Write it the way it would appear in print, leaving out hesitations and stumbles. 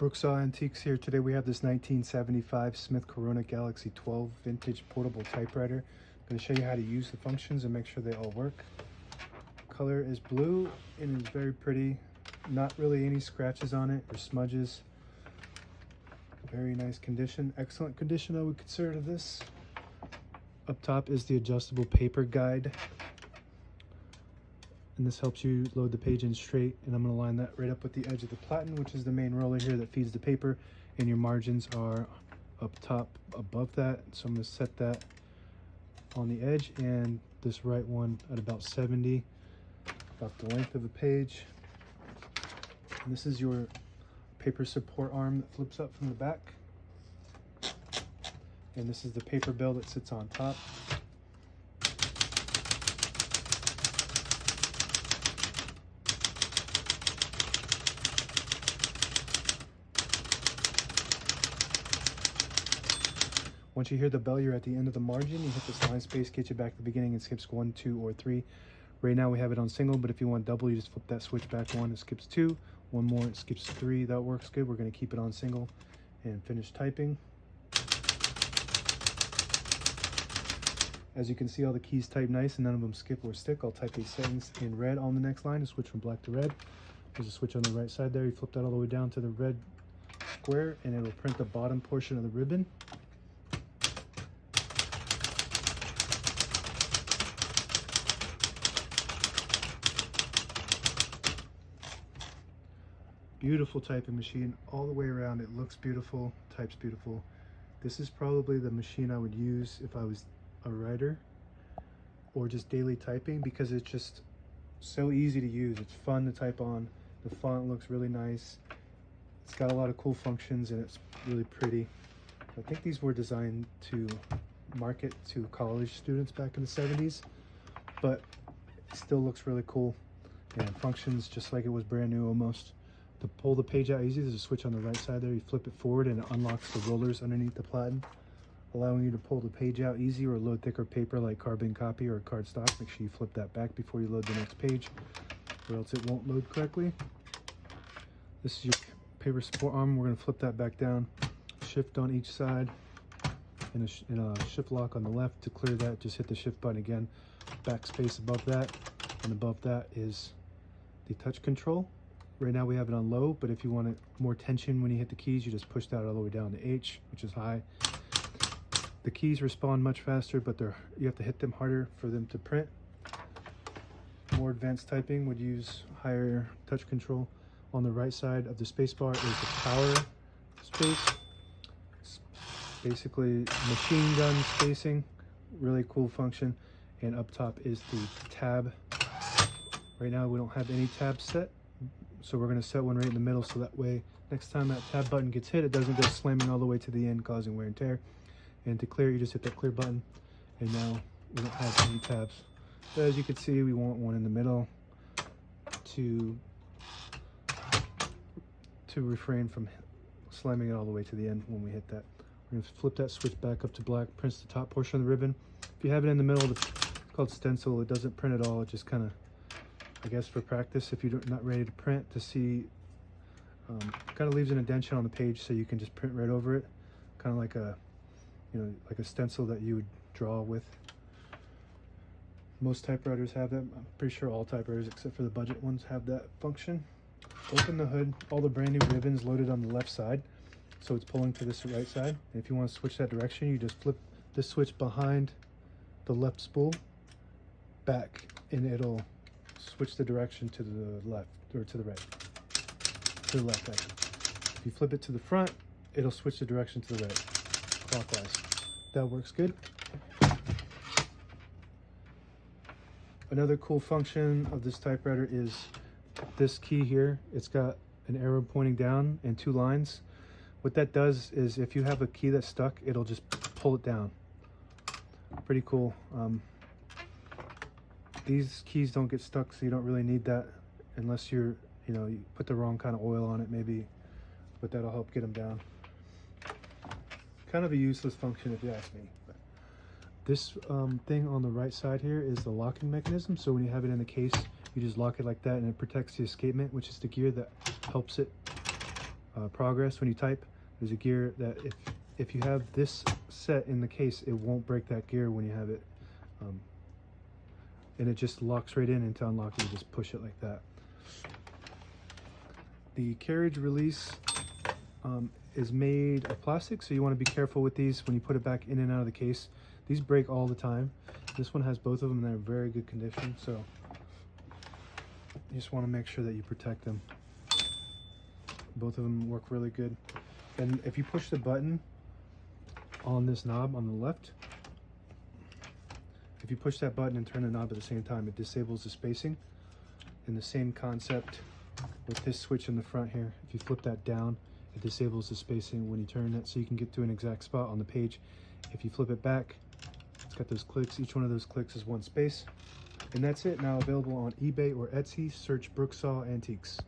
Brooksaw Antiques here. Today we have this 1975 Smith-Corona Galaxie 12 vintage portable typewriter. I'm going to show you how to use the functions and make sure they all work. Color is blue and is very pretty. Not really any scratches on it or smudges. Very nice condition. Excellent condition, I would consider this. Up top is the adjustable paper guide. And this helps you load the page in straight, and I'm going to line that right up with the edge of the platen, which is the main roller here that feeds the paper, and your margins are up top above that. So I'm going to set that on the edge, and this right one at about 70, about the length of the page. And this is your paper support arm that flips up from the back, and this is the paper bell that sits on top. Once you hear the bell, you're at the end of the margin. You hit this line space, get you back to the beginning, and skips 1, 2, or 3. Right now we have it on single, but if you want double, you just flip that switch back 1, it skips 2. 1 more, it skips 3. That works good. We're going to keep it on single and finish typing. As you can see, all the keys type nice and none of them skip or stick. I'll type a sentence in red on the next line to switch from black to red. There's a switch on the right side there. You flip that all the way down to the red square, and it will print the bottom portion of the ribbon. Beautiful typing machine all the way around. It looks beautiful, types beautiful. This is probably the machine I would use if I was a writer or just daily typing, because it's just so easy to use. It's fun to type on. The font looks really nice. It's got a lot of cool functions and it's really pretty. I think these were designed to market to college students back in the 70s, but it still looks really cool and functions just like it was brand new almost. To pull the page out easy, there's a switch on the right side there. You flip it forward and it unlocks the rollers underneath the platen, allowing you to pull the page out easy or load thicker paper like carbon copy or cardstock. Make sure you flip that back before you load the next page, or else it won't load correctly. This is your paper support arm. We're going to flip that back down, shift on each side, and a shift lock on the left. To clear that, just hit the shift button again. Backspace above that, and above that is the touch control. Right now we have it on low, but if you want more tension when you hit the keys, you just push that all the way down to H, which is high. The keys respond much faster, but you have to hit them harder for them to print. More advanced typing would use higher touch control. On the right side of the space bar is the power space. It's basically machine gun spacing, really cool function. And up top is the tab. Right now we don't have any tabs set, so we're going to set one right in the middle, so that way next time that tab button gets hit, it doesn't go slamming all the way to the end, causing wear and tear. And to clear, you just hit that clear button, and now we don't have any tabs. But as you can see, we want one in the middle to refrain from slamming it all the way to the end when we hit that. We're going to flip that switch back up to black, prints the top portion of the ribbon. If you have it in the middle, it's called stencil. It doesn't print at all. It just kind of, I guess, for practice, if you're not ready to print, to see, kind of leaves an indentation on the page so you can just print right over it, kind of like a, like a stencil that you would draw with. Most typewriters have that. I'm pretty sure all typewriters except for the budget ones have that function. Open the hood. All the brand new ribbons loaded on the left side, so it's pulling to this right side. And if you want to switch that direction, you just flip this switch behind the left spool back, and it'll switch the direction to the left, or to the right, to the left actually. If you flip it to the front, it'll switch the direction to the right, clockwise. That works good. Another cool function of this typewriter is this key here. It's got an arrow pointing down and 2 lines. What that does is if you have a key that's stuck, it'll just pull it down. Pretty cool. These keys don't get stuck, so you don't really need that unless you put the wrong kind of oil on it maybe, but that'll help get them down. Kind of a useless function if you ask me. But this thing on the right side here is the locking mechanism, so when you have it in the case, you just lock it like that and it protects the escapement, which is the gear that helps it progress when you type. There's a gear that if you have this set in the case, it won't break that gear when you have it. And it just locks right in, and to unlock it, you just push it like that. The carriage release is made of plastic, so you want to be careful with these when you put it back in and out of the case. These break all the time. This one has both of them and they're in very good condition, so you just want to make sure that you protect them. Both of them work really good. And if you push the button on this knob on the left, if you push that button and turn the knob at the same time, it disables the spacing. And the same concept with this switch in the front here. If you flip that down, it disables the spacing when you turn it, so you can get to an exact spot on the page. If you flip it back, it's got those clicks. Each one of those clicks is one space. And that's it. Now available on eBay or Etsy. Search Brooksaw Antiques.